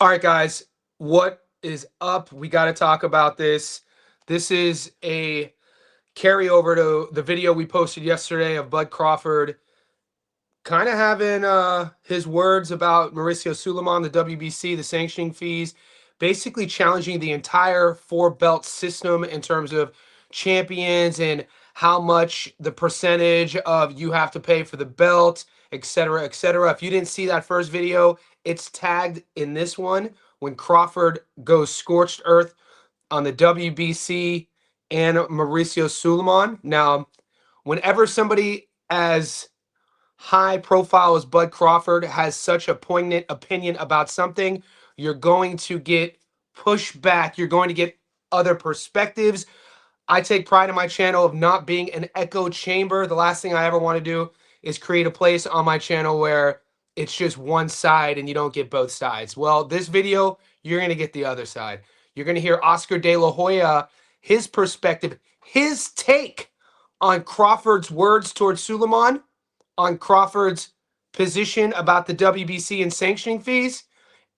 All right, guys, what is up? We got to talk about this. This is a carryover to the video we posted yesterday of Bud Crawford kind of having his words about Mauricio Suleiman, the WBC, the sanctioning fees, basically challenging the entire four belt system in terms of champions and how much the percentage of you have to pay for the belt, etc., etc. If you didn't see that first video, it's tagged in this one when Crawford goes scorched earth on the WBC and Mauricio Suleiman. Now, whenever somebody as high profile as Bud Crawford has such a poignant opinion about something, you're going to get pushback. You're going to get other perspectives. I take pride in my channel of not being an echo chamber. The last thing I ever want to do is create a place on my channel where it's just one side and you don't get both sides. Well, this video, you're going to get the other side. You're going to hear Oscar De La Hoya, his perspective, his take on Crawford's words towards Suleiman, on Crawford's position about the WBC and sanctioning fees.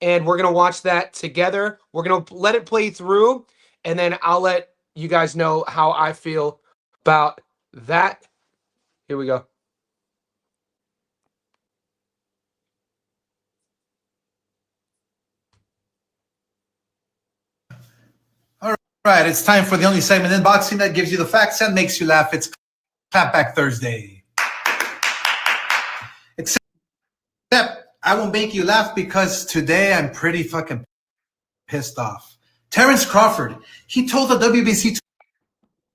And we're going to watch that together. We're going to let it play through, and then I'll let you guys know how I feel about that. Here we go. All right, it's time for the only segment in boxing that gives you the facts and makes you laugh. It's Clapback Thursday. Except I won't make you laugh because today I'm pretty fucking pissed off. Terence Crawford, he told the WBC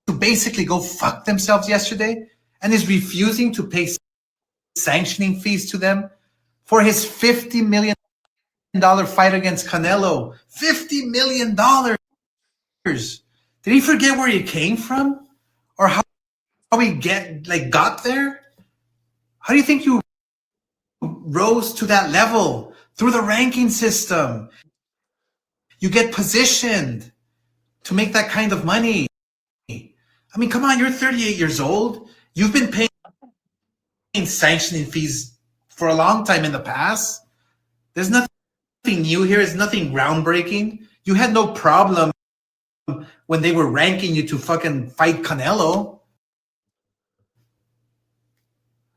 to basically go fuck themselves yesterday and is refusing to pay sanctioning fees to them for his $50 million fight against Canelo. $50 million. Did he forget where he came from? Or how he got there? How do you think you rose to that level? Through the ranking system. You get positioned to make that kind of money. I mean, come on, you're 38 years old. You've been paying sanctioning fees for a long time in the past. There's nothing new here. It's nothing groundbreaking. You had no problem when they were ranking you to fucking fight Canelo.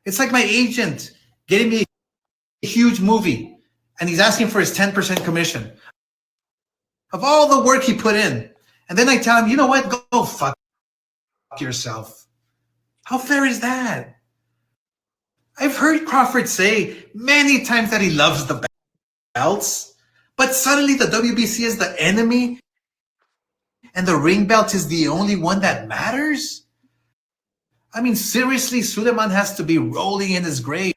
It's like my agent getting me a huge movie and he's asking for his 10% commission of all the work he put in. And then I tell him, you know what? Go fuck yourself. How fair is that? I've heard Crawford say many times that he loves the belts, but suddenly the WBC is the enemy and the ring belt is the only one that matters? I mean, seriously, Suleiman has to be rolling in his grave.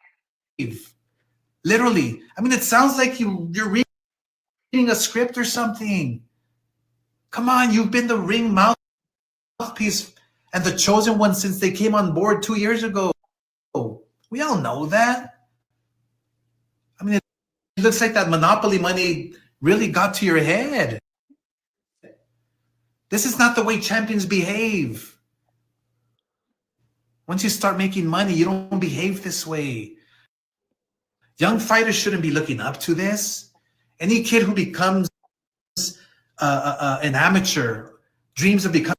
Literally. I mean, it sounds like you're reading a script or something. Come on, you've been the ring mouthpiece and the chosen one since they came on board 2 years ago. We all know that. I mean, it looks like that monopoly money really got to your head. This is not the way champions behave. Once you start making money, you don't behave this way. Young fighters shouldn't be looking up to this. Any kid who becomes an amateur dreams of becoming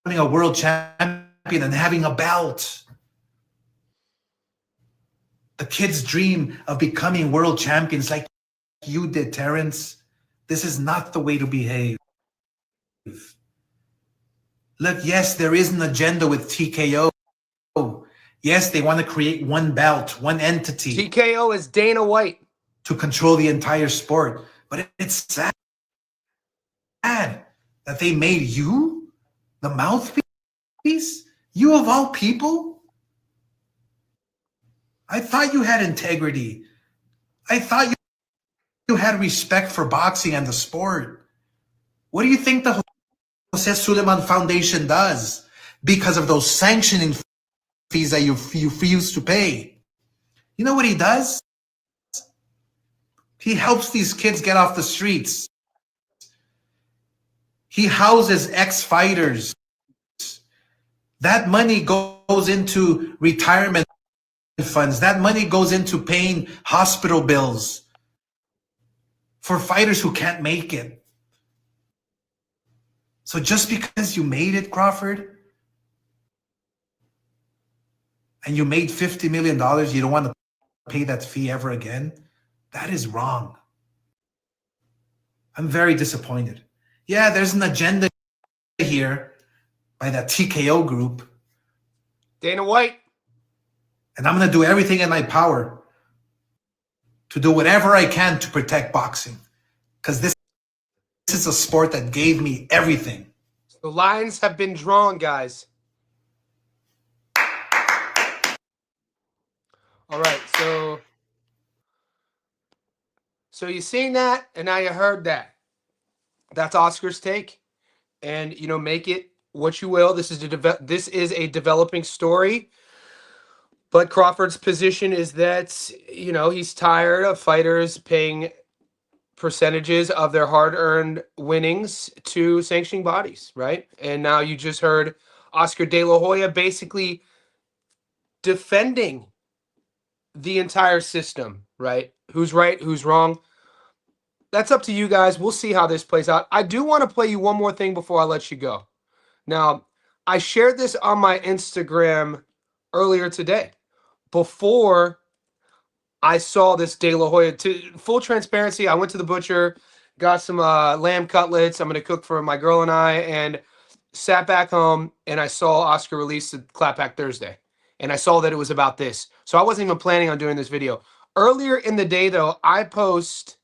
a world champion and having a belt. The kids dream of becoming world champions like you did, Terence. This is not the way to behave. Look, yes, there is an agenda with TKO. Yes, they want to create one belt, one entity. TKO is Dana White. To control the entire sport. But it's sad that they made you the mouthpiece? You of all people? I thought you had integrity. I thought you had respect for boxing and the sport. What do you think the Jose Suleiman Foundation does because of those sanctioning fees that you refuse to pay? You know what he does? He helps these kids get off the streets. He houses ex-fighters. That money goes into retirement funds. That money goes into paying hospital bills for fighters who can't make it. So just because you made it, Crawford, and you made $50 million, you don't want to pay that fee ever again? That is wrong. I'm very disappointed. Yeah, there's an agenda here by that TKO group. Dana White. And I'm going to do everything in my power to do whatever I can to protect boxing. Because this is a sport that gave me everything. The lines have been drawn, guys. All right, so you seen that, and now you heard that. That's Oscar's take, and make it what you will. This is a developing story. But Crawford's position is that he's tired of fighters paying percentages of their hard-earned winnings to sanctioning bodies, right? And now you just heard Oscar De La Hoya basically defending the entire system, right? Who's right, who's wrong? That's up to you guys. We'll see how this plays out. I do want to play you one more thing before I let you go. Now, I shared this on my Instagram earlier today before I saw this De La Hoya. To full transparency, I went to the butcher, got some lamb cutlets. I'm going to cook for my girl and I, and sat back home, and I saw Oscar release the Clapback Thursday. And I saw that it was about this. So I wasn't even planning on doing this video. Earlier in the day, though, I post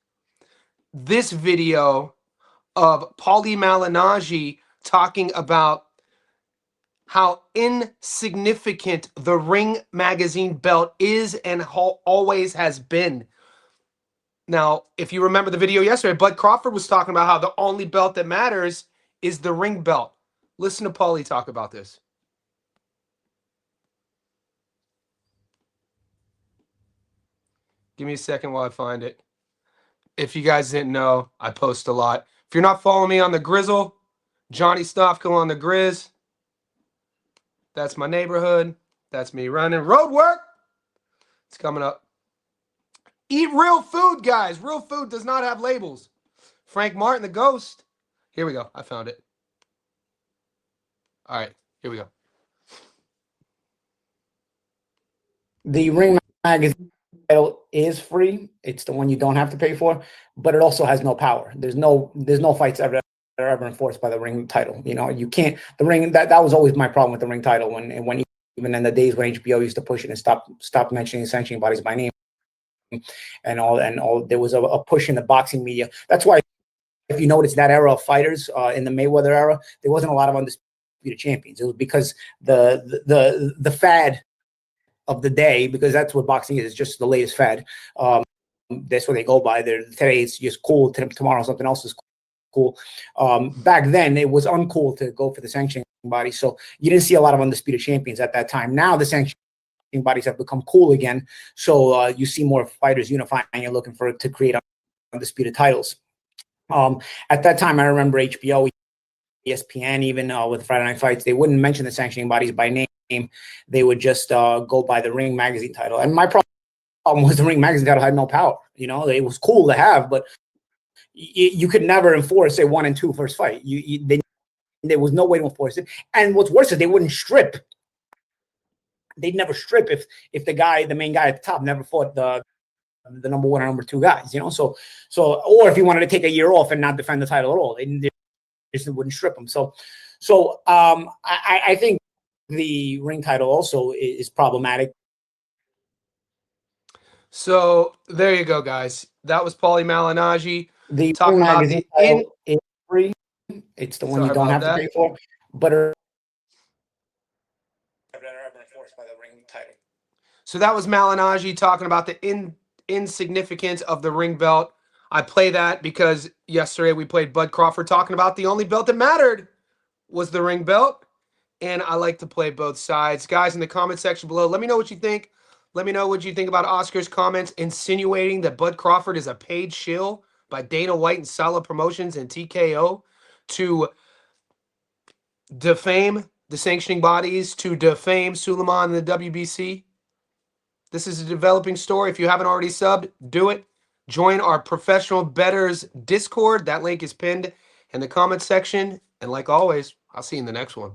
this video of Paulie Malignaggi talking about how insignificant the Ring Magazine belt is and always has been. Now, if you remember the video yesterday, Bud Crawford was talking about how the only belt that matters is the ring belt. Listen to Paulie talk about this. Give me a second while I find it. If you guys didn't know, I post a lot. If you're not following me on the Grizzle, Johnny Stofko on the Grizz. That's my neighborhood. That's me running. Road work. It's coming up. Eat real food, guys. Real food does not have labels. Frank Martin, the Ghost. Here we go. I found it. All right. Here we go. The Ring Magazine title is free. It's the one you don't have to pay for, but it also has no power. There's no fights that are ever enforced by the Ring title. You can't. The Ring, that was always my problem with the Ring title when even in the days when HBO used to push it and stop mentioning sanctioning bodies by name and all. There was a push in the boxing media. That's why, if you notice, that era of fighters in the Mayweather era, there wasn't a lot of undisputed champions. It was because the fad of the day, because that's what boxing is, just the latest fad. That's what they go by. Today it's just cool. Tomorrow something else is cool. Back then it was uncool to go for the sanctioning body, so you didn't see a lot of undisputed champions at that time. Now the sanctioning bodies have become cool again, so you see more fighters unifying and looking to create undisputed titles. At that time, I remember HBO, ESPN, even with Friday Night Fights, they wouldn't mention the sanctioning bodies by name. They would just go by the Ring Magazine title. And my problem was the Ring Magazine title had no power. It was cool to have, but you could never enforce a 1 and 2 first fight. There was no way to enforce it. And what's worse is they wouldn't strip. They'd never strip if the main guy at the top never fought the number 1 or number 2 guys. So or if you wanted to take a year off and not defend the title at all, they just wouldn't strip them. So I think the Ring title also is problematic. So there you go, guys. That was Paulie Malignaggi The talking Ring about Magazine title is free. It's the one you don't have to pay for, but enforced by the Ring title. So that was Malignaggi talking about the insignificance of the ring belt. I play that because yesterday we played Bud Crawford talking about the only belt that mattered was the ring belt. And I like to play both sides. Guys, in the comment section below, let me know what you think. Let me know what you think about Oscar's comments insinuating that Bud Crawford is a paid shill by Dana White and Solid Promotions and TKO to defame the sanctioning bodies, to defame Suleiman and the WBC. This is a developing story. If you haven't already subbed, do it. Join our professional bettors Discord. That link is pinned in the comments section. And like always, I'll see you in the next one.